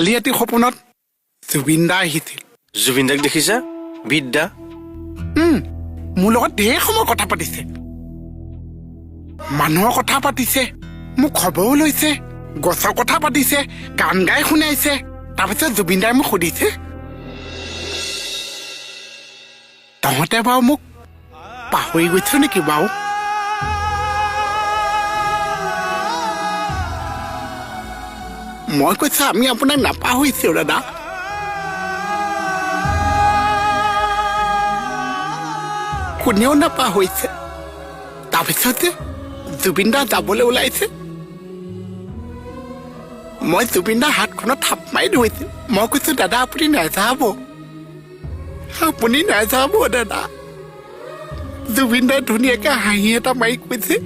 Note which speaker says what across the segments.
Speaker 1: কালি ৰাতি সপোনত জুবিন দা আহিছিল।
Speaker 2: জুবিন দাক দেখিছা? বিদ্যা
Speaker 1: মোৰ লগত ঢেৰ সময় কথা পাতিছে, মানুহৰ কথা পাতিছে, মোক খবৰো লৈছে, গছৰ কথা পাতিছে, গান গাই শুনাইছে। তাৰপিছত জুবিন দাই মোক সুধিছে, তহঁতে বাৰু মোক পাহৰি গৈছ নেকি বাৰু? মই কৈছো আমি আপোনাক নাপাহৰিছো দাদা। কোনেও নাপাহৰিছে। তাৰপিছতে জুবিন দা যাবলৈ ওলাইছে। মই জুবিন দাৰ হাতখনত থাপ মাৰি ধৰিছো। মই কৈছো দাদা আপুনি নাযাব, আপুনি নাযাব দাদা। জুবিন দাই ধুনীয়াকে হাঁহি এটা মাৰি কৈছে,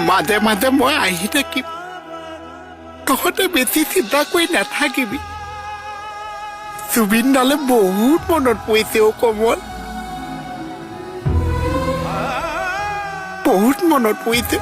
Speaker 1: মাজে মাজে মই আহি থাকিম, তহঁতে বেছি চিন্তা কৰি নাথাকিবি। জুবিন দালে বহুত মনত পৰিছে অ কমল, বহুত মনত পৰিছে।